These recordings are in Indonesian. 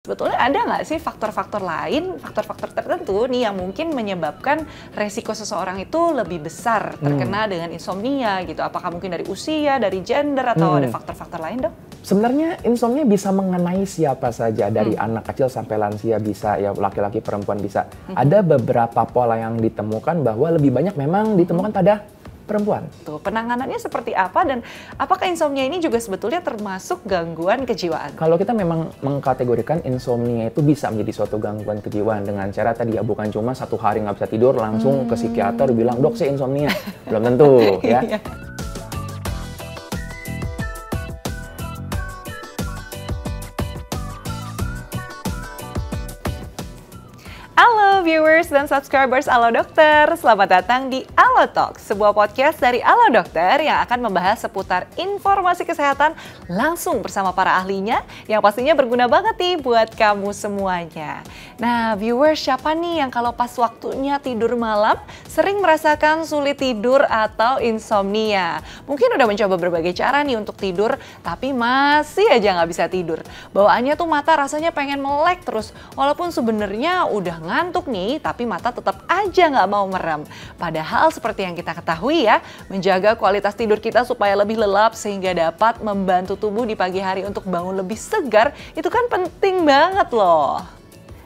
Sebetulnya ada nggak sih faktor-faktor lain, faktor-faktor tertentu nih yang mungkin menyebabkan resiko seseorang itu lebih besar terkena dengan insomnia gitu? Apakah mungkin dari usia, dari gender, atau ada faktor-faktor lain, Dok? Sebenarnya insomnia bisa mengenai siapa saja, dari anak kecil sampai lansia bisa, ya laki-laki perempuan bisa. Ada beberapa pola yang ditemukan bahwa lebih banyak memang ditemukan pada perempuan. Tuh, penanganannya seperti apa dan apakah insomnia ini juga sebetulnya termasuk gangguan kejiwaan? Kalau kita memang mengkategorikan insomnia itu bisa menjadi suatu gangguan kejiwaan dengan cara tadi ya, bukan cuma satu hari nggak bisa tidur langsung ke psikiater bilang, "Dok, saya insomnia." Belum tentu ya. Halo viewers dan subscribers Alo Dokter, selamat datang di Alo Talk, sebuah podcast dari Alo Dokter yang akan membahas seputar informasi kesehatan langsung bersama para ahlinya yang pastinya berguna banget nih buat kamu semuanya. Nah viewers, siapa nih yang kalau pas waktunya tidur malam sering merasakan sulit tidur atau insomnia? Mungkin udah mencoba berbagai cara nih untuk tidur tapi masih aja nggak bisa tidur. Bawaannya tuh mata rasanya pengen melek terus walaupun sebenarnya udah ngantuk nih, tapi mata tetap aja nggak mau merem. Padahal seperti yang kita ketahui ya, menjaga kualitas tidur kita supaya lebih lelap sehingga dapat membantu tubuh di pagi hari untuk bangun lebih segar, itu kan penting banget loh.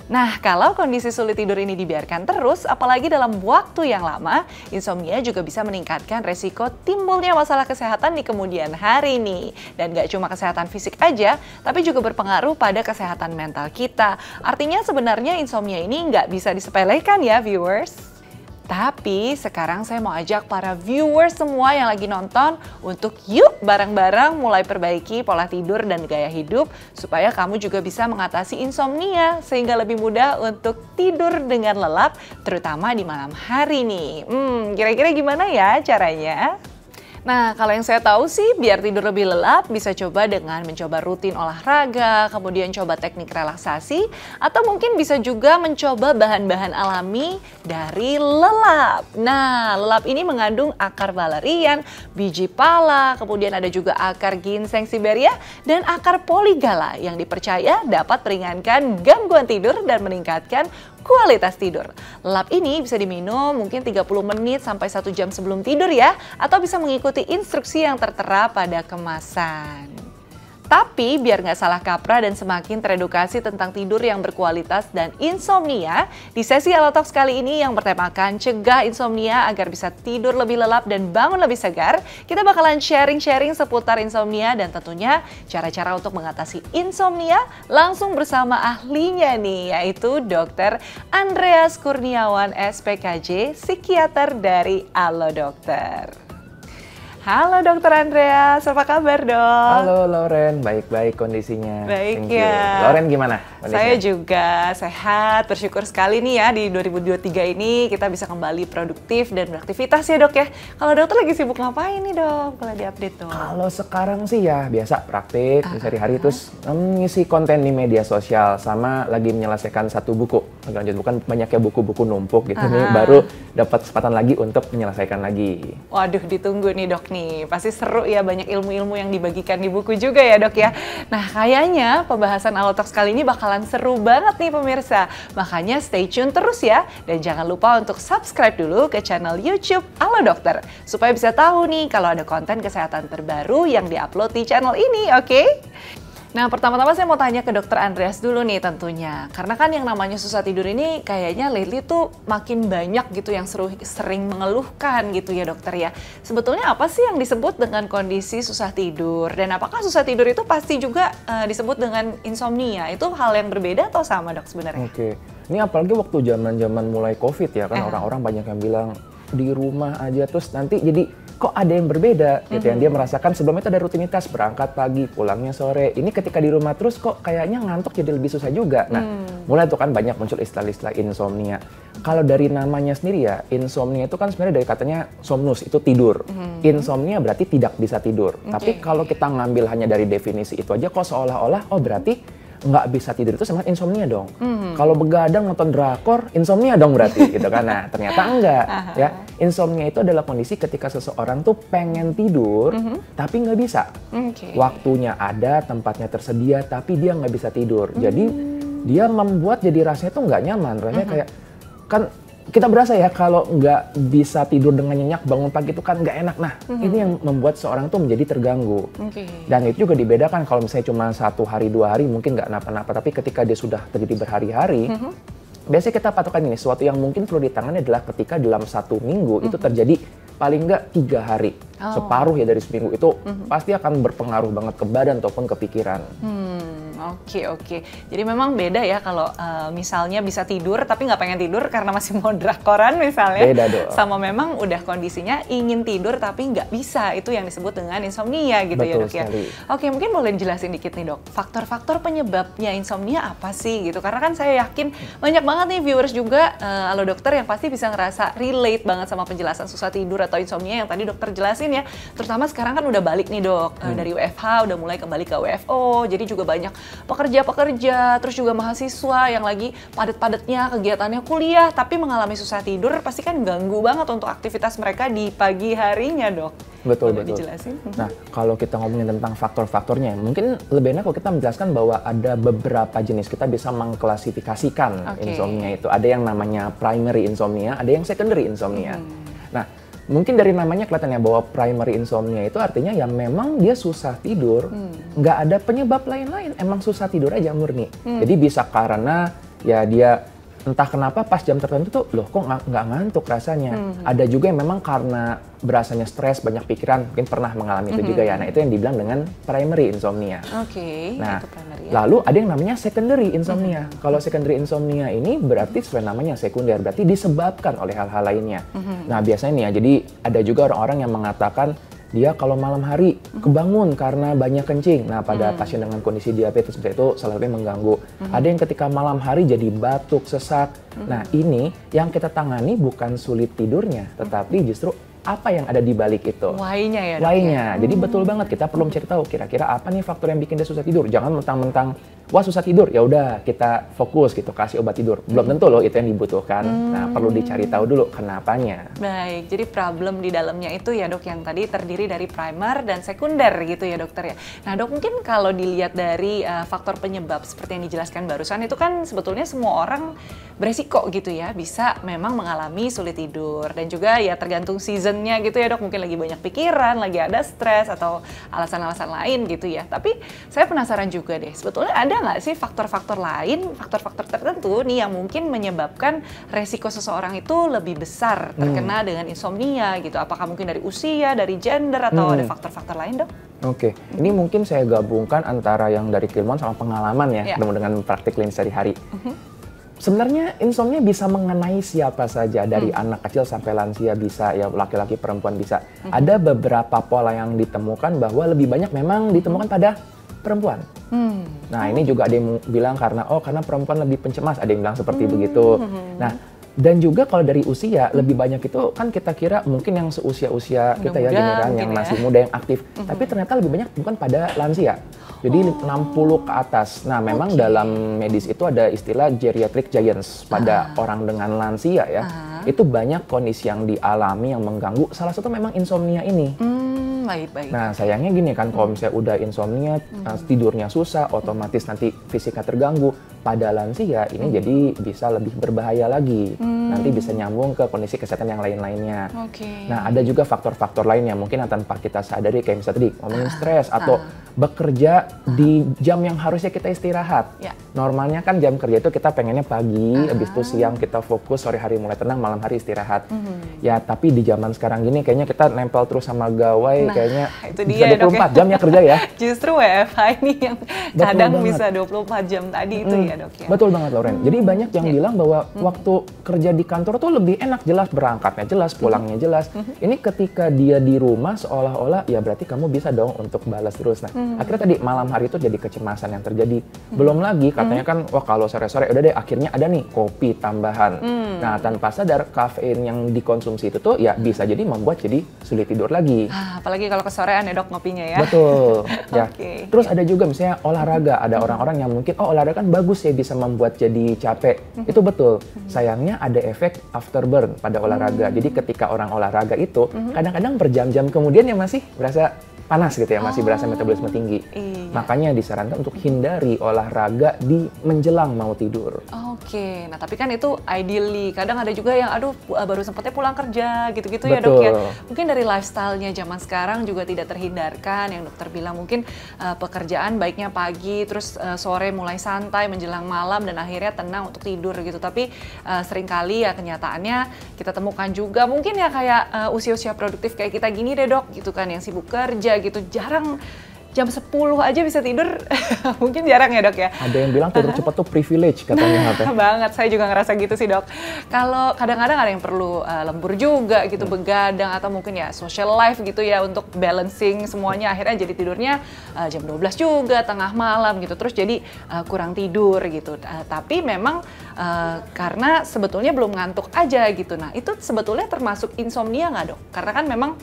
Nah, kalau kondisi sulit tidur ini dibiarkan terus, apalagi dalam waktu yang lama, insomnia juga bisa meningkatkan resiko timbulnya masalah kesehatan di kemudian hari nih. Dan gak cuma kesehatan fisik aja, tapi juga berpengaruh pada kesehatan mental kita. Artinya sebenarnya insomnia ini nggak bisa disepelekan ya viewers. Tapi sekarang saya mau ajak para viewers semua yang lagi nonton untuk yuk bareng-bareng mulai perbaiki pola tidur dan gaya hidup supaya kamu juga bisa mengatasi insomnia sehingga lebih mudah untuk tidur dengan lelap terutama di malam hari nih. Kira-kira gimana ya caranya? Nah, kalau yang saya tahu sih, biar tidur lebih lelap, bisa coba dengan mencoba rutin olahraga, kemudian coba teknik relaksasi, atau mungkin bisa juga mencoba bahan-bahan alami dari lelap. Nah, lelap ini mengandung akar valerian, biji pala, kemudian ada juga akar ginseng Siberia, dan akar poligala yang dipercaya dapat meringankan gangguan tidur dan meningkatkan kualitas tidur. Lelap ini bisa diminum mungkin 30 menit sampai 1 jam sebelum tidur ya, atau bisa mengikuti instruksi yang tertera pada kemasan. Tapi biar nggak salah kaprah dan semakin teredukasi tentang tidur yang berkualitas dan insomnia, di sesi Alo Talks kali ini yang bertemakan cegah insomnia agar bisa tidur lebih lelap dan bangun lebih segar, kita bakalan sharing-sharing seputar insomnia dan tentunya cara-cara untuk mengatasi insomnia langsung bersama ahlinya nih, yaitu Dr. Andreas Kurniawan SPKJ, psikiater dari Alo Dokter. Halo Dokter Andreas, apa kabar dok? Halo Lauren, baik-baik kondisinya. Baik Thank you. ya. Lauren gimana kondisinya? Saya juga sehat, bersyukur sekali nih ya di 2023 ini kita bisa kembali produktif dan beraktivitas ya dok ya. Kalau dokter lagi sibuk ngapain nih dok? Boleh diupdate dong. Kalau sekarang sih ya biasa praktik sehari-hari terus ngisi konten di media sosial sama lagi menyelesaikan satu buku. Lanjut bukan banyaknya buku-buku numpuk gitu nih, baru dapat kesempatan lagi untuk menyelesaikan lagi. Waduh, ditunggu nih dok nih. Pasti seru ya, banyak ilmu-ilmu yang dibagikan di buku juga ya dok ya. Nah kayaknya pembahasan Alo Talks kali ini bakalan seru banget nih pemirsa. Makanya stay tune terus ya. Dan jangan lupa untuk subscribe dulu ke channel YouTube Alo Dokter. Supaya bisa tahu nih kalau ada konten kesehatan terbaru yang diupload di channel ini, oke? Nah, pertama-tama saya mau tanya ke Dokter Andreas dulu nih tentunya. Karena kan yang namanya susah tidur ini kayaknya lately tuh makin banyak gitu yang sering mengeluhkan gitu ya dokter ya. Sebetulnya apa sih yang disebut dengan kondisi susah tidur? Dan apakah susah tidur itu pasti juga disebut dengan insomnia? Itu hal yang berbeda atau sama dok sebenarnya? Oke, ini apalagi waktu zaman mulai COVID ya kan orang-orang banyak yang bilang di rumah aja terus nanti jadi kok ada yang berbeda gitu yang dia merasakan sebelum itu ada rutinitas berangkat pagi pulangnya sore, ini ketika di rumah terus kok kayaknya ngantuk jadi lebih susah juga. Nah mulai tuh kan banyak muncul istilah-istilah insomnia. Kalau dari namanya sendiri ya, insomnia itu kan sebenarnya dari katanya somnus itu tidur, insomnia berarti tidak bisa tidur. Tapi kalau kita ngambil hanya dari definisi itu aja kok seolah-olah oh berarti nggak bisa tidur itu sama insomnia dong. Kalau begadang nonton drakor, insomnia dong berarti gitu kan. Nah, ternyata enggak ya. Insomnia itu adalah kondisi ketika seseorang tuh pengen tidur tapi nggak bisa. Waktunya ada, tempatnya tersedia tapi dia nggak bisa tidur. Jadi dia membuat jadi rasanya tuh nggak nyaman. Rasanya kayak, kan kita berasa ya kalau nggak bisa tidur dengan nyenyak, bangun pagi itu kan nggak enak. Nah, ini yang membuat seorang tuh menjadi terganggu. Dan itu juga dibedakan kalau misalnya cuma 1 hari 2 hari mungkin nggak napa-napa, tapi ketika dia sudah terjadi berhari-hari, biasanya kita patokan ini, sesuatu yang mungkin perlu ditangani adalah ketika dalam 1 minggu itu terjadi paling nggak 3 hari, separuh ya dari seminggu itu pasti akan berpengaruh banget ke badan ataupun ke pikiran. Oke. Jadi memang beda ya kalau misalnya bisa tidur tapi nggak pengen tidur karena masih mau drakoran misalnya. Beda dong. Sama memang udah kondisinya ingin tidur tapi nggak bisa. Itu yang disebut dengan insomnia gitu. Betul ya dok sekali. ya. Oke, mungkin boleh jelasin dikit nih dok. Faktor-faktor penyebabnya insomnia apa sih gitu. Karena kan saya yakin banyak banget nih viewers juga halo dokter yang pasti bisa ngerasa relate banget sama penjelasan susah tidur atau insomnia yang tadi dokter jelasin ya. Terutama sekarang kan udah balik nih dok. Dari WFH udah mulai kembali ke WFO. Jadi juga banyak pekerja-pekerja, terus juga mahasiswa yang lagi padat-padatnya kegiatannya kuliah, tapi mengalami susah tidur, pasti kan ganggu banget untuk aktivitas mereka di pagi harinya, dok. Betul. Dijelasin? Nah, kalau kita ngomongin tentang faktor-faktornya, mungkin lebih enak kalau kita menjelaskan bahwa ada beberapa jenis, kita bisa mengklasifikasikan insomnia itu. Ada yang namanya primary insomnia, ada yang secondary insomnia. Nah, mungkin dari namanya kelihatan ya bahwa primary insomnia itu artinya ya memang dia susah tidur, nggak ada penyebab lain-lain, emang susah tidur aja murni. Jadi bisa karena ya dia entah kenapa pas jam tertentu tuh loh kok nggak ngantuk rasanya. Ada juga yang memang karena berasanya stres, banyak pikiran, mungkin pernah mengalami itu juga ya. Nah itu yang dibilang dengan primary insomnia. Nah itu primary, ya. Lalu ada yang namanya secondary insomnia. Kalau secondary insomnia ini berarti sesuai namanya sekunder, berarti disebabkan oleh hal-hal lainnya. Nah biasanya nih ya, jadi ada juga orang-orang yang mengatakan dia kalau malam hari kebangun karena banyak kencing. Nah, pada pasien dengan kondisi diabetes seperti itu salah satunya mengganggu. Ada yang ketika malam hari jadi batuk, sesak. Nah, ini yang kita tangani bukan sulit tidurnya, tetapi justru apa yang ada di balik itu. Why-nya ya, dok? Why-nya. Jadi betul banget kita perlu mencari tahu kira-kira apa nih faktor yang bikin dia susah tidur. Jangan mentang-mentang wah susah tidur, ya udah kita fokus gitu kasih obat tidur. Belum tentu loh itu yang dibutuhkan. Nah, perlu dicari tahu dulu kenapanya. Baik, jadi problem di dalamnya itu ya dok yang tadi terdiri dari primer dan sekunder gitu ya dokter ya. Nah dok, mungkin kalau dilihat dari faktor penyebab seperti yang dijelaskan barusan itu kan sebetulnya semua orang beresiko gitu ya, bisa memang mengalami sulit tidur dan juga ya tergantung seasonnya gitu ya dok, mungkin lagi banyak pikiran, lagi ada stres atau alasan-alasan lain gitu ya. Tapi saya penasaran juga deh, sebetulnya ada nggak sih faktor-faktor lain, faktor-faktor tertentu nih yang mungkin menyebabkan resiko seseorang itu lebih besar terkena dengan insomnia gitu? Apakah mungkin dari usia, dari gender, atau ada faktor-faktor lain dok? Oke, ini mungkin saya gabungkan antara yang dari keilmuan sama pengalaman ya, dengan praktik klinis sehari-hari. Sebenarnya insomnia bisa mengenai siapa saja, dari anak kecil sampai lansia bisa, ya laki-laki perempuan bisa. Ada beberapa pola yang ditemukan bahwa lebih banyak memang ditemukan pada perempuan. Nah ini juga ada yang bilang karena perempuan lebih pencemas, ada yang bilang seperti begitu. Nah dan juga kalau dari usia lebih banyak itu kan kita kira mungkin yang seusia-usia kita ya, generasi yang masih muda yang aktif, tapi ternyata lebih banyak bukan pada lansia. Jadi 60 ke atas. Nah, memang dalam medis itu ada istilah geriatric giants pada orang dengan lansia ya. Itu banyak kondisi yang dialami yang mengganggu. Salah satu memang insomnia ini. Baik. Nah, sayangnya gini kan, kalau misalnya udah insomnia, tidurnya susah, otomatis nanti fisiknya terganggu. Pada lansia ini jadi bisa lebih berbahaya lagi. Nanti bisa nyambung ke kondisi kesehatan yang lain-lainnya. Nah, ada juga faktor-faktor lainnya mungkin yang tanpa kita sadari, kayak misalnya tadi ngomongin stres atau bekerja di jam yang harusnya kita istirahat. Normalnya kan jam kerja itu kita pengennya pagi, habis itu siang kita fokus, sore hari mulai tenang, malam hari istirahat. Ya, tapi di zaman sekarang gini kayaknya kita nempel terus sama gawai, kayaknya itu dia, bisa 24 jam ya kerja ya. Justru WFH ini yang kadang bisa 24 jam tadi itu ya dok ya. Betul banget Lauren. Jadi banyak yang bilang bahwa waktu kerja di kantor tuh lebih enak, jelas berangkatnya jelas, pulangnya jelas. Ini ketika dia di rumah seolah-olah ya berarti kamu bisa dong untuk balas terus. Nah, akhirnya tadi malam hari itu jadi kecemasan yang terjadi. Belum lagi katanya kan wah kalau sore-sore udah deh akhirnya ada nih kopi tambahan. Nah, tanpa sadar kafein yang dikonsumsi itu tuh ya bisa jadi membuat jadi sulit tidur lagi. Apalagi kalau kesorean ya dok ngopinya ya. Betul. Ya. Terus ada juga misalnya olahraga. Ada orang-orang yang mungkin olahraga kan bagus ya bisa membuat jadi capek. Itu betul. Sayangnya ada efek afterburn pada olahraga. Jadi ketika orang olahraga itu kadang-kadang berjam-jam kemudian ya masih berasa panas gitu ya, masih berasa metabolisme tinggi. Iya. Makanya disarankan untuk hindari olahraga di menjelang mau tidur. Oke, nah tapi kan itu ideally, kadang ada juga yang aduh baru sempatnya pulang kerja gitu-gitu ya Betul. dok ya. Mungkin dari lifestyle-nya zaman sekarang juga tidak terhindarkan, yang dokter bilang mungkin pekerjaan baiknya pagi, terus sore mulai santai menjelang malam dan akhirnya tenang untuk tidur gitu. Tapi seringkali ya kenyataannya kita temukan juga mungkin ya kayak usia-usia produktif kayak kita gini deh dok gitu kan, yang sibuk kerja gitu, jarang jam 10 aja bisa tidur, mungkin jarang ya dok ya? Ada yang bilang tidur cepat tuh privilege katanya. Banget, saya juga ngerasa gitu sih dok. Kalau kadang-kadang ada yang perlu lembur juga gitu, begadang atau mungkin ya social life gitu ya untuk balancing semuanya, akhirnya jadi tidurnya jam 12 juga, tengah malam gitu, terus jadi kurang tidur gitu. Tapi memang karena sebetulnya belum ngantuk aja gitu. Nah itu sebetulnya termasuk insomnia nggak dok? Karena kan memang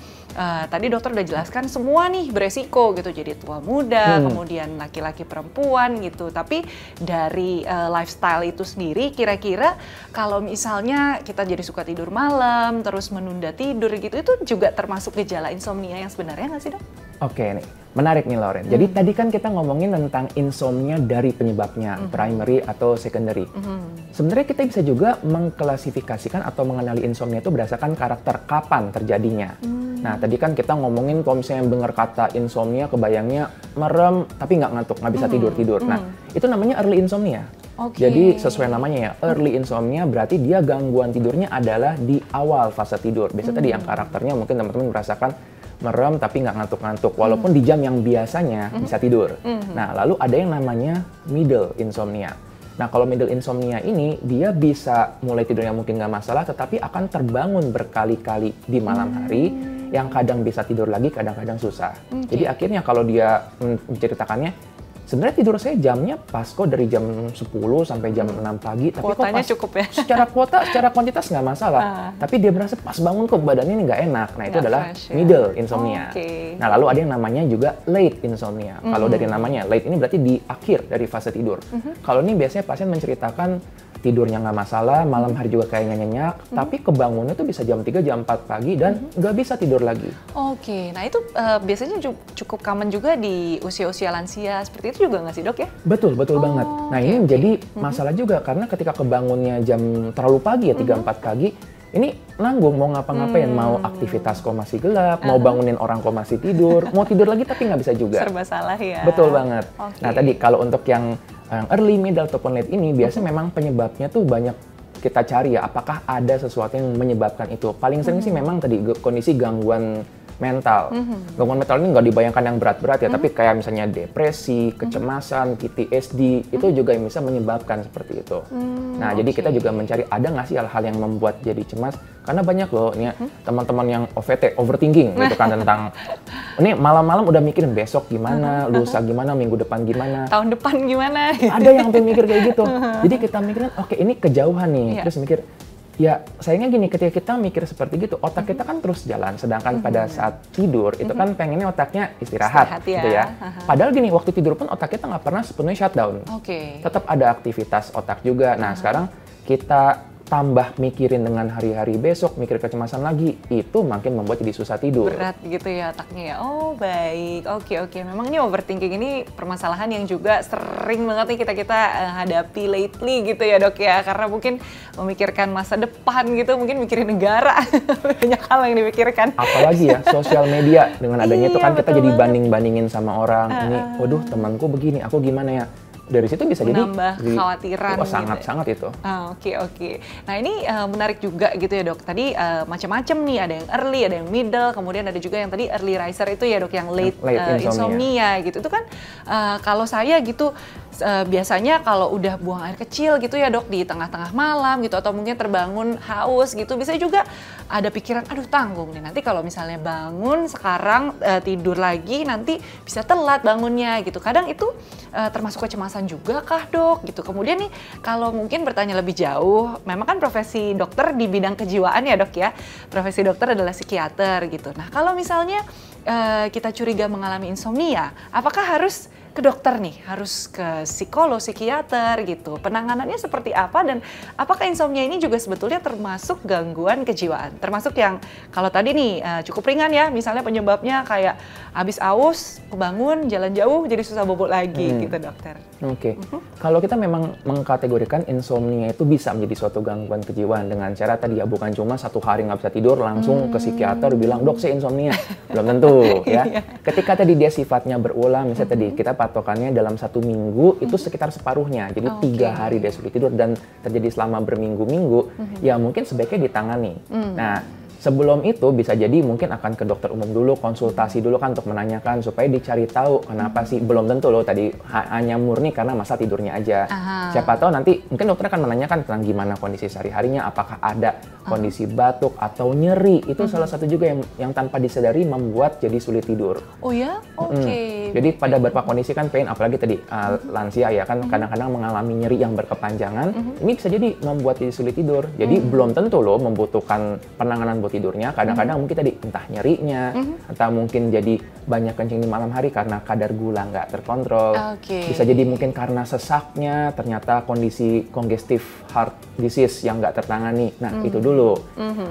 tadi dokter udah jelaskan semua nih beresiko gitu, jadi tua muda, kemudian laki-laki perempuan gitu. Tapi dari lifestyle itu sendiri, kira-kira kalau misalnya kita jadi suka tidur malam, terus menunda tidur gitu, itu juga termasuk gejala insomnia yang sebenarnya nggak sih dok? Oke nih, menarik nih Lauren. Jadi tadi kan kita ngomongin tentang insomnia dari penyebabnya, primary atau secondary. Sebenarnya kita bisa juga mengklasifikasikan atau mengenali insomnia itu berdasarkan karakter kapan terjadinya. Nah tadi kan kita ngomongin kalau misalnya dengar kata insomnia, kebayangnya merem tapi nggak ngantuk, nggak bisa tidur-tidur. Nah itu namanya early insomnia. Okay. Jadi sesuai namanya ya, early insomnia berarti dia gangguan tidurnya adalah di awal fase tidur. Biasanya tadi yang karakternya mungkin teman-teman merasakan merem tapi nggak ngantuk-ngantuk, walaupun di jam yang biasanya bisa tidur. Nah lalu ada yang namanya middle insomnia. Nah kalau middle insomnia ini dia bisa mulai tidurnya mungkin nggak masalah, tetapi akan terbangun berkali-kali di malam hari, yang kadang bisa tidur lagi, kadang-kadang susah. Jadi akhirnya kalau dia menceritakannya, sebenarnya tidur saya jamnya pas kok dari jam 10 sampai jam 6 pagi. Tapi kuotanya kok pas, cukup ya? Secara kuota, secara kuantitas nggak masalah. Tapi dia berasa pas bangun kok badannya ini nggak enak. Nah itu adalah fresh, middle insomnia. Okay. Nah lalu ada yang namanya juga late insomnia. Kalau dari namanya, late ini berarti di akhir dari fase tidur. Kalau ini biasanya pasien menceritakan tidurnya nggak masalah, malam hari juga kayaknya nyenyak, tapi kebangunnya tuh bisa jam 3, jam 4 pagi dan nggak bisa tidur lagi. Oke, nah itu biasanya cukup common juga di usia-usia lansia, seperti itu juga nggak sih dok ya? Betul, betul banget. Nah ini menjadi masalah juga, karena ketika kebangunnya jam terlalu pagi ya, 3-4 pagi, ini nanggung mau ngapa-ngapain, mau aktivitas kok masih gelap, mau bangunin orang kok masih tidur, mau tidur lagi tapi nggak bisa juga. Serba salah ya. Betul banget. Okay. Nah tadi kalau untuk yang early, middle, ataupun late ini, biasanya memang penyebabnya tuh banyak kita cari ya, apakah ada sesuatu yang menyebabkan itu. Paling sering sih memang tadi kondisi gangguan mental. Gangguan mental ini nggak dibayangkan yang berat-berat ya, tapi kayak misalnya depresi, kecemasan, PTSD, itu juga yang bisa menyebabkan seperti itu. Nah, jadi kita juga mencari ada nggak sih hal-hal yang membuat jadi cemas, karena banyak loh ini teman-teman yang OVT, overthinking gitu kan, tentang ini malam-malam udah mikirin besok gimana, lusa gimana, minggu depan gimana, tahun depan gimana. Ada yang sampai mikir kayak gitu. Jadi kita mikirin, oke ini kejauhan nih, terus mikir, ya sayangnya gini, ketika kita mikir seperti gitu, otak kita kan terus jalan, sedangkan pada saat tidur itu kan pengennya otaknya istirahat gitu ya. Padahal gini, waktu tidur pun otak kita nggak pernah sepenuhnya shutdown. Tetap ada aktivitas otak juga. Nah sekarang kita tambah mikirin dengan hari-hari besok, mikir kecemasan lagi, itu makin membuat jadi susah tidur. Berat gitu ya otaknya ya. Oh baik, oke. Memang ini overthinking ini permasalahan yang juga sering banget nih kita hadapi lately gitu ya dok ya. Karena mungkin memikirkan masa depan gitu, mungkin mikirin negara, banyak hal yang dipikirkan. Apalagi ya sosial media, dengan adanya itu kan kita jadi banget. banding-bandingin sama orang. Ini, waduh temanku begini, aku gimana ya? Dari situ bisa menambah jadi kekhawatiran. Sangat-sangat itu. Oke. Nah ini menarik juga gitu ya dok. Tadi macam-macam nih, ada yang early, ada yang middle, kemudian ada juga yang tadi early riser itu ya dok, yang late insomnia gitu. Itu kan kalau saya gitu biasanya kalau udah buang air kecil gitu ya dok di tengah-tengah malam gitu, atau mungkin terbangun haus gitu, bisa juga ada pikiran, aduh tanggung nih nanti kalau misalnya bangun sekarang tidur lagi nanti bisa telat bangunnya gitu. Kadang itu termasuk kecemasan juga kah dok gitu. Kemudian nih kalau mungkin bertanya lebih jauh, memang kan profesi dokter di bidang kejiwaan ya dok ya, profesi dokter adalah psikiater gitu. Nah kalau misalnya kita curiga mengalami insomnia, apakah harus ke dokter nih, harus ke psikolog, psikiater gitu. Penanganannya seperti apa dan apakah insomnia ini juga sebetulnya termasuk gangguan kejiwaan? Termasuk yang kalau tadi nih cukup ringan ya, misalnya penyebabnya kayak habis aus, kebangun, jalan jauh jadi susah bobo lagi gitu dokter. Oke. Kalau kita memang mengkategorikan insomnia itu bisa menjadi suatu gangguan kejiwaan dengan cara tadi ya, bukan cuma satu hari nggak bisa tidur langsung ke psikiater bilang, "Dok, saya insomnia." Belum tentu ya. Ketika tadi dia sifatnya berulang, misalnya tadi kita patokannya dalam 1 minggu itu sekitar separuhnya. Jadi 3 hari dia sulit tidur dan terjadi selama berminggu-minggu, ya mungkin sebaiknya ditangani. Nah, sebelum itu bisa jadi mungkin akan ke dokter umum dulu, konsultasi dulu kan untuk menanyakan supaya dicari tahu kenapa sih. Belum tentu loh tadi hanya murni karena masa tidurnya aja. Siapa tahu nanti mungkin dokter akan menanyakan tentang gimana kondisi sehari-harinya, apakah ada kondisi batuk atau nyeri. Itu salah satu juga yang tanpa disadari membuat jadi sulit tidur. Oh ya? Oke. Jadi pada beberapa kondisi kan pain, apalagi tadi lansia ya kan kadang-kadang mengalami nyeri yang berkepanjangan. Ini bisa jadi membuat jadi sulit tidur. Jadi belum tentu loh membutuhkan penanganan buat tidurnya. Kadang-kadang mungkin tadi entah nyerinya, entah mungkin jadi banyak kencing di malam hari karena kadar gula nggak terkontrol. Bisa jadi mungkin karena sesaknya, ternyata kondisi congestive heart disease yang nggak tertangani. Nah, itu dulu.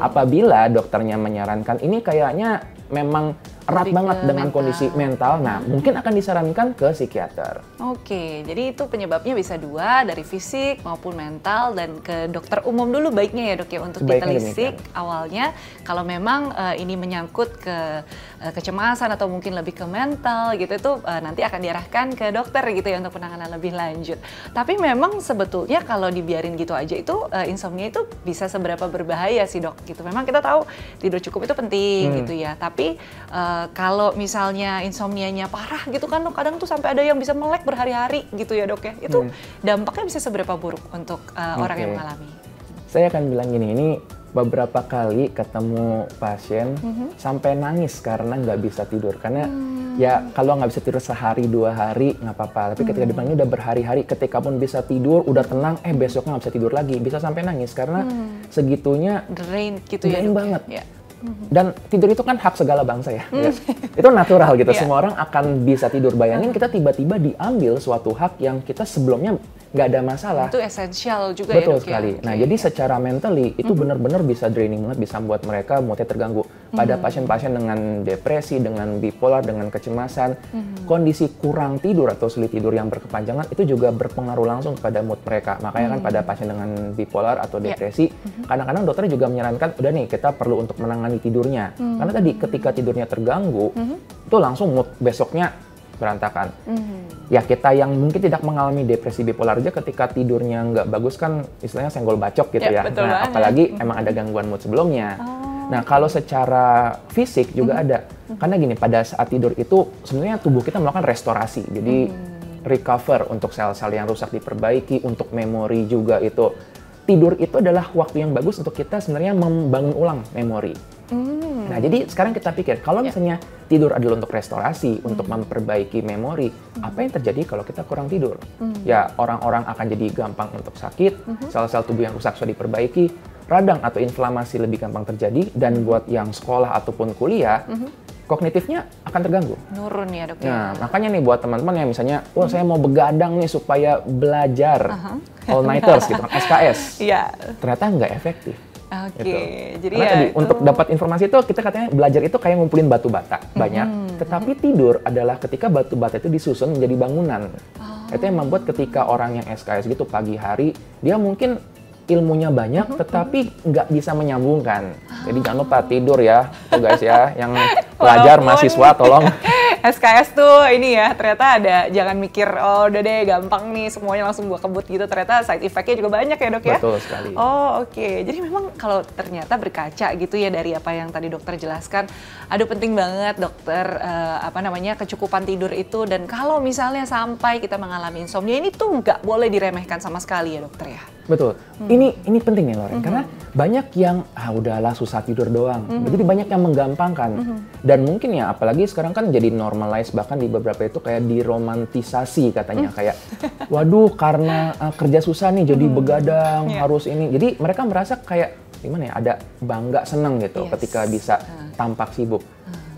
Apabila dokternya menyarankan ini kayaknya memang erat banget dengan kondisi mental, nah mungkin akan disarankan ke psikiater. Oke, jadi itu penyebabnya bisa 2, dari fisik maupun mental, dan ke dokter umum dulu baiknya ya dok ya untuk ditelisik awalnya. Kalau memang ini menyangkut ke kecemasan atau mungkin lebih ke mental gitu, itu nanti akan diarahkan ke dokter gitu ya untuk penanganan lebih lanjut. Tapi memang sebetulnya kalau dibiarin gitu aja itu insomnia itu bisa seberapa berbahaya sih dok gitu. Memang kita tahu tidur cukup itu penting gitu ya, tapi kalau misalnya insomnianya parah gitu kan, kadang tuh sampai ada yang bisa melek berhari-hari gitu ya dok ya. Itu dampaknya bisa seberapa buruk untuk orang yang mengalami? Saya akan bilang gini, ini beberapa kali ketemu pasien sampai nangis karena nggak bisa tidur. Karena ya kalau nggak bisa tidur sehari 2 hari nggak apa-apa. Tapi ketika dipanggil udah berhari-hari, ketika pun bisa tidur udah tenang, besoknya nggak bisa tidur lagi. Bisa sampai nangis karena segitunya drain gitu ya. Drain banget. Ya. Dan tidur itu kan hak segala bangsa ya. Itu natural gitu. Semua orang akan bisa tidur. Bayangin kita tiba-tiba diambil suatu hak yang kita sebelumnya nggak ada masalah. Itu esensial juga. Betul ya, sekali. Nah, jadi secara mentally itu benar-benar bisa draining banget, bisa membuat mereka moodnya terganggu. Pada pasien-pasien dengan depresi, dengan bipolar, dengan kecemasan, kondisi kurang tidur atau sulit tidur yang berkepanjangan itu juga berpengaruh langsung pada mood mereka. Makanya kan pada pasien dengan bipolar atau depresi, kadang-kadang dokter juga menyarankan, udah nih kita perlu untuk menangani tidurnya. Karena tadi ketika tidurnya terganggu, itu langsung mood besoknya berantakan. Ya kita yang mungkin tidak mengalami depresi bipolar aja ketika tidurnya nggak bagus kan istilahnya senggol bacok gitu ya. Nah, apalagi emang ada gangguan mood sebelumnya. Nah, kalau secara fisik juga ada. Karena gini, pada saat tidur itu sebenarnya tubuh kita melakukan restorasi. Jadi recover untuk sel-sel yang rusak diperbaiki, untuk memori juga itu. Tidur itu adalah waktu yang bagus untuk kita sebenarnya membangun ulang memori. Nah, jadi sekarang kita pikir, kalau misalnya tidur adalah untuk restorasi, untuk memperbaiki memori, apa yang terjadi kalau kita kurang tidur? Ya, orang-orang akan jadi gampang untuk sakit, sel-sel tubuh yang rusak sudah diperbaiki, radang atau inflamasi lebih gampang terjadi, dan buat yang sekolah ataupun kuliah, kognitifnya akan terganggu. Nurun ya dok. Nah, makanya nih buat teman-teman yang misalnya, wah saya mau begadang nih supaya belajar all-nighters gitu kan, SKS. Ternyata nggak efektif. Gitu. Jadi karena ya tadi untuk dapat informasi itu kita katanya belajar itu kayak ngumpulin batu bata banyak, tetapi tidur adalah ketika batu bata itu disusun menjadi bangunan. Itu yang membuat ketika orang yang SKS gitu pagi hari dia mungkin ilmunya banyak tetapi nggak bisa menyambungkan. Jadi jangan lupa tidur ya, tuh guys ya, yang pelajar mahasiswa tolong. SKS tuh ini ya, ternyata ada, jangan mikir oh udah deh gampang nih semuanya langsung gua kebut gitu, ternyata side effect-nya juga banyak ya dok ya? Betul sekali. Oh oke, jadi memang kalau ternyata berkaca gitu ya dari apa yang tadi dokter jelaskan, aduh penting banget dokter kecukupan tidur itu, dan kalau misalnya sampai kita mengalami insomnia ini tuh nggak boleh diremehkan sama sekali ya dokter ya? Betul, ini penting nih Loren, karena banyak yang udahlah susah tidur doang, jadi banyak yang menggampangkan, dan mungkin ya apalagi sekarang kan jadi normalize, bahkan di beberapa itu kayak diromantisasi katanya, kayak waduh karena kerja susah nih jadi begadang harus ini, jadi mereka merasa kayak gimana ya, ada bangga seneng gitu ketika bisa tampak sibuk.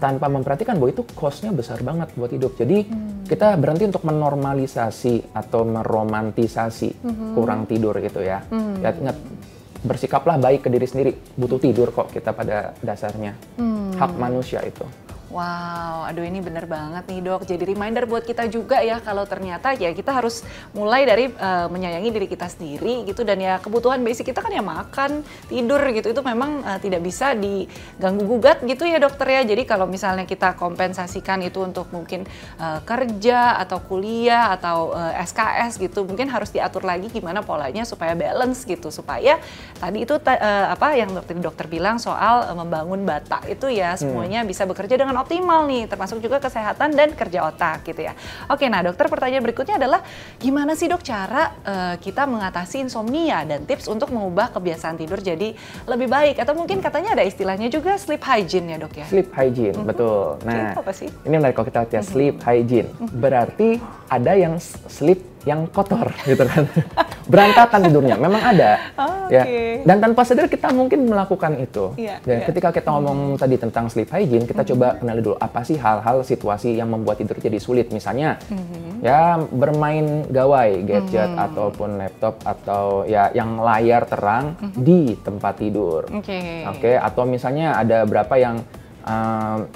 tanpa memperhatikan bahwa itu cost-nya besar banget buat hidup. Jadi kita berhenti untuk menormalisasi atau meromantisasi kurang tidur gitu ya. Ya ingat, bersikaplah baik ke diri sendiri. Butuh tidur kok kita pada dasarnya. Hak manusia itu. Wow, aduh ini bener banget nih dok. Jadi reminder buat kita juga ya kalau ternyata ya kita harus mulai dari menyayangi diri kita sendiri gitu. Dan ya kebutuhan basic kita kan ya makan, tidur gitu. Itu memang tidak bisa diganggu gugat gitu ya dokter ya. Jadi kalau misalnya kita kompensasikan itu untuk mungkin kerja atau kuliah atau SKS gitu. Mungkin harus diatur lagi gimana polanya supaya balance gitu. Supaya tadi itu apa yang dokter bilang soal membangun bata itu ya semuanya bisa bekerja dengan optimal nih, termasuk juga kesehatan dan kerja otak gitu ya. Oke, nah dokter, pertanyaan berikutnya adalah gimana sih dok cara kita mengatasi insomnia dan tips untuk mengubah kebiasaan tidur jadi lebih baik, atau mungkin katanya ada istilahnya juga sleep hygiene ya dok ya? Sleep hygiene, betul. Nah, apa sih? Ini menarik kalau kita lihat ya, sleep hygiene. Berarti ada yang sleep yang kotor gitu kan. Berantakan tidurnya, memang ada. Ya. Dan tanpa sadar kita mungkin melakukan itu. Ketika kita ngomong tadi tentang sleep hygiene, kita coba kenali dulu apa sih hal-hal situasi yang membuat tidur jadi sulit. Misalnya ya bermain gawai, gadget ataupun laptop atau ya yang layar terang di tempat tidur. Oke, atau misalnya ada berapa yang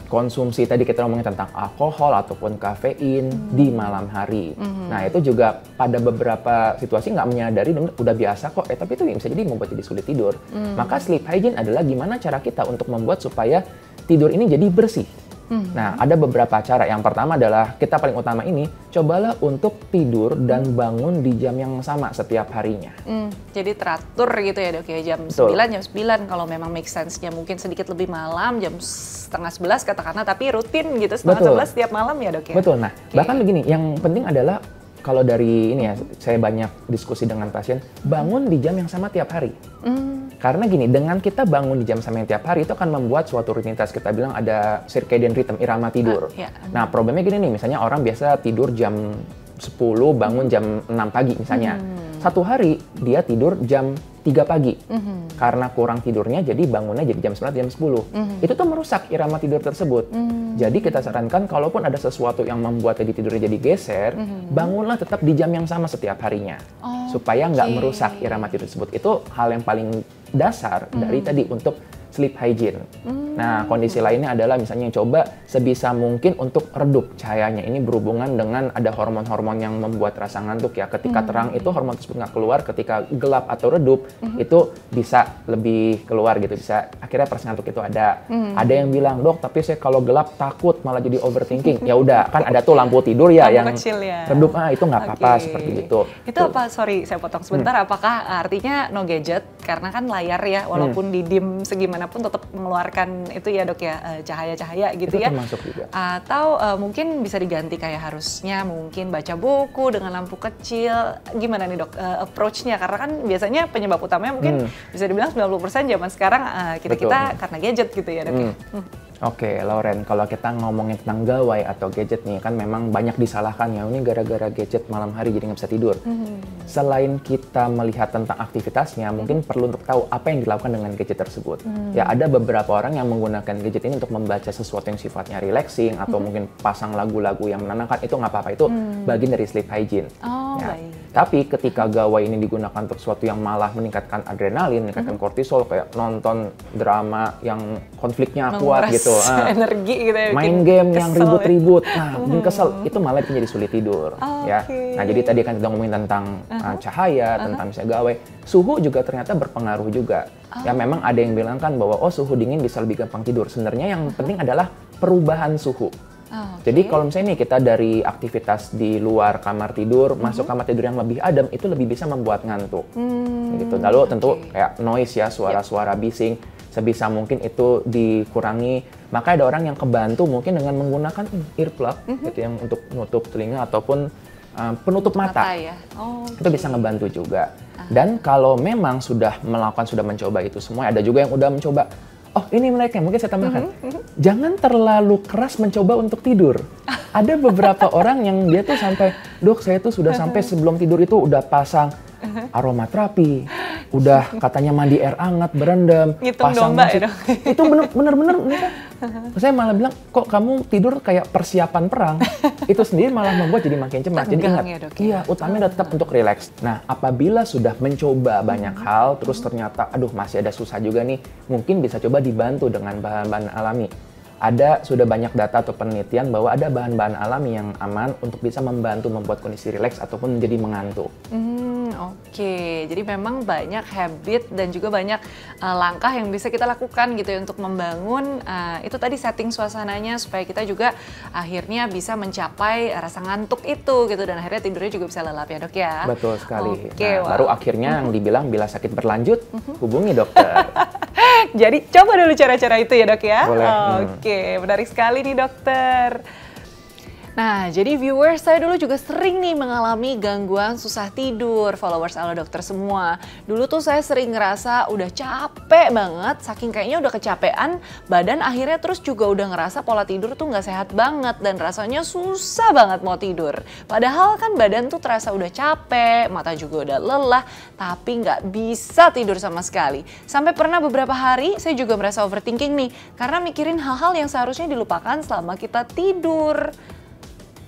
konsumsi tadi kita ngomongin tentang alkohol ataupun kafein di malam hari. Nah itu juga pada beberapa situasi nggak menyadari dan udah biasa kok, tapi itu bisa jadi membuat jadi sulit tidur. Maka sleep hygiene adalah gimana cara kita untuk membuat supaya tidur ini jadi bersih. Nah, ada beberapa cara. Yang pertama adalah kita paling utama ini, cobalah untuk tidur dan bangun di jam yang sama setiap harinya. Jadi teratur gitu ya dok ya, jam 9, jam 9 kalau memang make sense-nya mungkin sedikit lebih malam, jam setengah 11 katakanlah, tapi rutin gitu setengah 11 setiap malam ya dok ya? Betul, nah bahkan begini, yang penting adalah kalau dari ini ya, saya banyak diskusi dengan pasien, bangun di jam yang sama tiap hari. Karena gini, dengan kita bangun di jam sama yang tiap hari, itu akan membuat suatu rutinitas, kita bilang ada circadian rhythm, irama tidur. Nah, problemnya gini nih, misalnya orang biasa tidur jam 10, bangun jam 6 pagi misalnya. Satu hari dia tidur jam 3 pagi. Karena kurang tidurnya, jadi bangunnya jadi jam 9, jam 10. Itu tuh merusak irama tidur tersebut. Jadi kita sarankan, kalaupun ada sesuatu yang membuat tadi tidurnya jadi geser, bangunlah tetap di jam yang sama setiap harinya. Supaya nggak merusak irama tidur tersebut. Itu hal yang paling dasar dari tadi untuk sleep hygiene. Nah, kondisi lainnya adalah misalnya coba sebisa mungkin untuk redup cahayanya. Ini berhubungan dengan ada hormon-hormon yang membuat rasa ngantuk ya. Ketika terang itu hormon tersebut nggak keluar, ketika gelap atau redup itu bisa lebih keluar gitu. Bisa akhirnya rasa ngantuk itu ada. Ada yang bilang, dok, tapi saya kalau gelap takut malah jadi overthinking. Ya udah, kan ada tuh lampu tidur ya yang kecil ya. redup. Itu nggak apa-apa seperti itu. Itu apa? Sorry, saya potong sebentar. Apakah artinya no gadget? Karena kan layar ya, walaupun di dim segimanapun tetap mengeluarkan itu ya dok ya, cahaya-cahaya gitu itu ya. Termasuk juga. Atau mungkin bisa diganti kayak harusnya mungkin baca buku dengan lampu kecil. Gimana nih dok approach-nya? Karena kan biasanya penyebab utamanya mungkin bisa dibilang 90% zaman sekarang kita karena gadget gitu ya dok. Oke, Lauren, kalau kita ngomongin tentang gawai atau gadget nih, kan memang banyak disalahkan ya, ini gara-gara gadget malam hari jadi nggak bisa tidur. Selain kita melihat tentang aktivitasnya, mungkin perlu untuk tahu apa yang dilakukan dengan gadget tersebut. Ya, ada beberapa orang yang menggunakan gadget ini untuk membaca sesuatu yang sifatnya relaxing, atau mungkin pasang lagu-lagu yang menenangkan, itu nggak apa-apa, itu bagian dari sleep hygiene. Baik. Tapi ketika gawai ini digunakan untuk sesuatu yang malah meningkatkan adrenalin, meningkatkan kortisol, kayak nonton drama yang konfliknya kuat gitu. Energi gitu ya, main game yang ribut-ribut, bikin kesel, itu malah bikin jadi sulit tidur. Ya. Nah, jadi tadi kan kita ngomongin tentang cahaya, tentang misalnya gawai, suhu juga ternyata berpengaruh juga. Ya memang ada yang bilang kan bahwa suhu dingin bisa lebih gampang tidur. Sebenarnya yang penting adalah perubahan suhu. Jadi kalau misalnya nih kita dari aktivitas di luar kamar tidur, masuk kamar tidur yang lebih adem, itu lebih bisa membuat ngantuk. Gitu. Lalu tentu kayak noise ya, suara-suara bising, sebisa mungkin itu dikurangi. Maka ada orang yang kebantu mungkin dengan menggunakan earplug gitu yang untuk menutup telinga ataupun penutup mata. Ya? Itu bisa ngebantu juga. Dan kalau memang sudah mencoba itu semua, ada juga yang udah mencoba. Oh, ini mereka mungkin saya tambahkan. Jangan terlalu keras mencoba untuk tidur. Ada beberapa orang yang dia tuh sampai, dok, saya tuh sudah sampai sebelum tidur itu udah pasang aromaterapi, udah katanya mandi air hangat, berendam, pasang musik. Itu bener-bener Saya malah bilang, kok kamu tidur kayak persiapan perang? Itu sendiri malah membuat jadi makin cemas. Jadi ingat, ya, Dok, iya, utamanya tetap untuk relax. Nah, apabila sudah mencoba banyak hal, terus ternyata, aduh masih ada susah juga nih, mungkin bisa coba dibantu dengan bahan-bahan alami. Sudah banyak data atau penelitian bahwa ada bahan-bahan alami yang aman untuk bisa membantu membuat kondisi rileks ataupun menjadi mengantuk. Oke, jadi memang banyak habit dan juga banyak langkah yang bisa kita lakukan gitu ya untuk membangun itu tadi setting suasananya supaya kita juga akhirnya bisa mencapai rasa ngantuk itu gitu dan akhirnya tidurnya juga bisa lelap ya, Dok ya. Betul sekali. Oke, nah, baru akhirnya yang dibilang bila sakit berlanjut, hubungi dokter. Jadi coba dulu cara-cara itu ya, Dok ya. Boleh. Oke, menarik sekali nih dokter. Nah, jadi viewers, saya dulu juga sering nih mengalami gangguan susah tidur, followers Halo Dokter semua. Dulu tuh saya sering ngerasa udah capek banget, saking kayaknya udah kecapean, badan akhirnya terus juga udah ngerasa pola tidur tuh nggak sehat banget dan rasanya susah banget mau tidur. Padahal kan badan tuh terasa udah capek, mata juga udah lelah, tapi nggak bisa tidur sama sekali. Sampai pernah beberapa hari saya juga merasa overthinking nih, karena mikirin hal-hal yang seharusnya dilupakan selama kita tidur.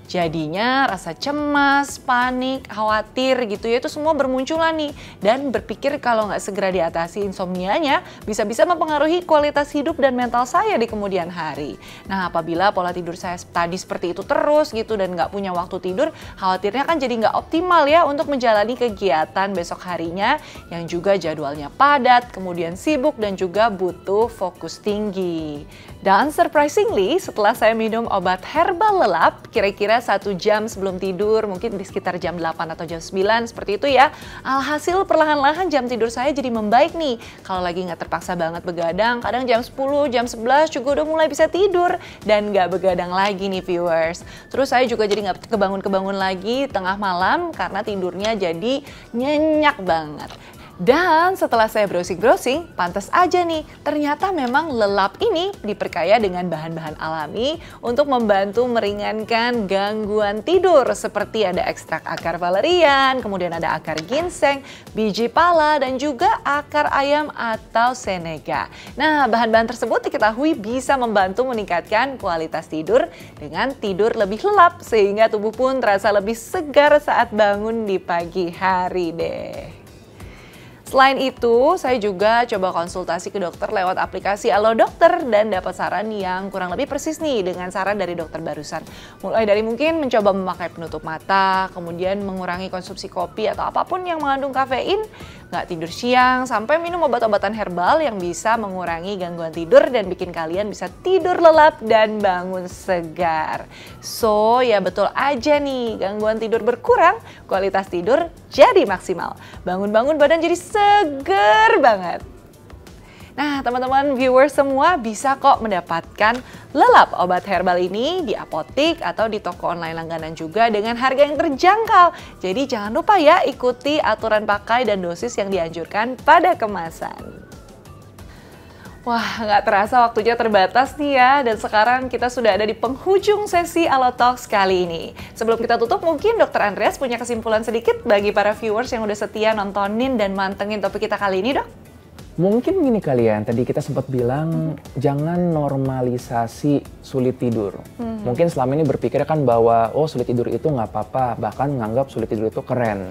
Jadinya rasa cemas, panik, khawatir gitu ya itu semua bermunculan nih. Dan berpikir kalau nggak segera diatasi insomnianya bisa-bisa mempengaruhi kualitas hidup dan mental saya di kemudian hari. Nah apabila pola tidur saya tadi seperti itu terus gitu dan nggak punya waktu tidur, khawatirnya kan jadi nggak optimal ya untuk menjalani kegiatan besok harinya yang juga jadwalnya padat, kemudian sibuk dan juga butuh fokus tinggi. Dan surprisingly setelah saya minum obat herbal lelap kira-kira 1 jam sebelum tidur, mungkin di sekitar jam 8 atau jam 9 seperti itu ya. Alhasil perlahan-lahan jam tidur saya jadi membaik nih. Kalau lagi nggak terpaksa banget begadang, kadang jam 10, jam 11 juga udah mulai bisa tidur dan nggak begadang lagi nih viewers. Terus saya juga jadi nggak kebangun-kebangun lagi tengah malam karena tidurnya jadi nyenyak banget. Dan setelah saya browsing-browsing, pantas aja nih, ternyata memang lelap ini diperkaya dengan bahan-bahan alami untuk membantu meringankan gangguan tidur seperti ada ekstrak akar valerian, kemudian ada akar ginseng, biji pala, dan juga akar ayam atau senega. Nah, bahan-bahan tersebut diketahui bisa membantu meningkatkan kualitas tidur dengan tidur lebih lelap sehingga tubuh pun terasa lebih segar saat bangun di pagi hari deh. Selain itu, saya juga coba konsultasi ke dokter lewat aplikasi Halo Dokter dan dapat saran yang kurang lebih persis nih dengan saran dari dokter barusan. Mulai dari mungkin mencoba memakai penutup mata, kemudian mengurangi konsumsi kopi atau apapun yang mengandung kafein, nggak tidur siang, sampai minum obat-obatan herbal yang bisa mengurangi gangguan tidur dan bikin kalian bisa tidur lelap dan bangun segar. So, ya betul aja nih, gangguan tidur berkurang, kualitas tidur jadi maksimal. Bangun-bangun badan jadi seger banget. Nah, teman-teman viewers semua bisa kok mendapatkan lelap obat herbal ini di apotik atau di toko online langganan juga dengan harga yang terjangkau. Jadi jangan lupa ya ikuti aturan pakai dan dosis yang dianjurkan pada kemasan. Wah, nggak terasa waktunya terbatas nih ya, dan sekarang kita sudah ada di penghujung sesi Halo Talks kali ini. Sebelum kita tutup, mungkin Dr. Andreas punya kesimpulan sedikit bagi para viewers yang udah setia nontonin dan mantengin topik kita kali ini, Dok? Mungkin gini kalian, tadi kita sempat bilang jangan normalisasi sulit tidur. Mungkin selama ini berpikir kan bahwa sulit tidur itu nggak apa-apa, bahkan menganggap sulit tidur itu keren.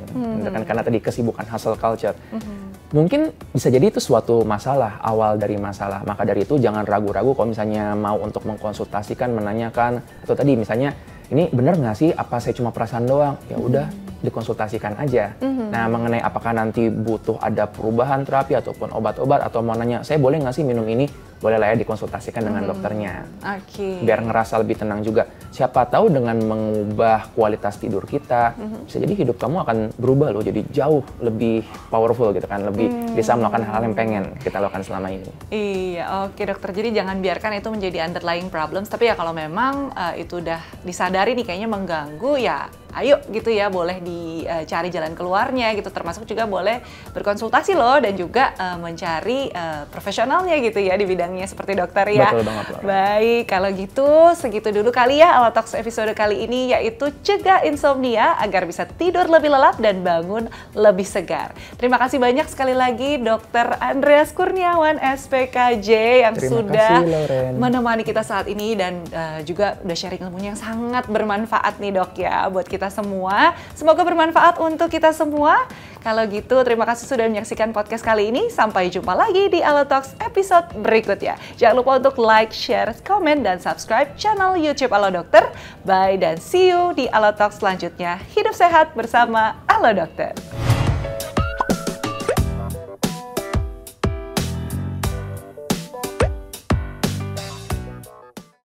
Karena tadi kesibukan hustle culture. Mungkin bisa jadi itu suatu masalah, awal dari masalah. Maka dari itu jangan ragu-ragu kalau misalnya mau untuk mengkonsultasikan, menanyakan, atau tadi misalnya ini benar nggak sih apa saya cuma perasaan doang? Ya udah dikonsultasikan aja. Nah, mengenai apakah nanti butuh ada perubahan terapi ataupun obat-obat atau mau nanya saya boleh nggak sih minum ini? Boleh lah ya dikonsultasikan dengan dokternya. Biar ngerasa lebih tenang juga. Siapa tahu dengan mengubah kualitas tidur kita, bisa jadi hidup kamu akan berubah loh, jadi jauh lebih powerful gitu kan, lebih bisa melakukan hal yang pengen kita lakukan selama ini. Iya, oke dokter. Jadi jangan biarkan itu menjadi underlying problems, tapi ya kalau memang itu udah disadari nih kayaknya mengganggu, ya ayo gitu ya, boleh dicari jalan keluarnya gitu, termasuk juga boleh berkonsultasi loh dan juga mencari profesionalnya gitu ya di bidangnya seperti dokter ya. Betul banget, Laura. Baik, kalau gitu segitu dulu kali ya Alotalks episode kali ini, yaitu cegah insomnia agar bisa tidur lebih lelap dan bangun lebih segar. Terima kasih banyak sekali lagi Dr. Andreas Kurniawan SPKJ yang sudah menemani kita saat ini dan juga udah sharing ilmunya yang sangat bermanfaat nih dok ya buat kita semua. Semoga bermanfaat untuk kita semua. Kalau gitu terima kasih sudah menyaksikan podcast kali ini. Sampai jumpa lagi di Alotalks episode berikutnya. Jangan lupa untuk like, share, komen, dan subscribe channel YouTube Alo Dokter. Bye dan see you di Alotalks selanjutnya. Hidup sehat bersama Alo Dokter.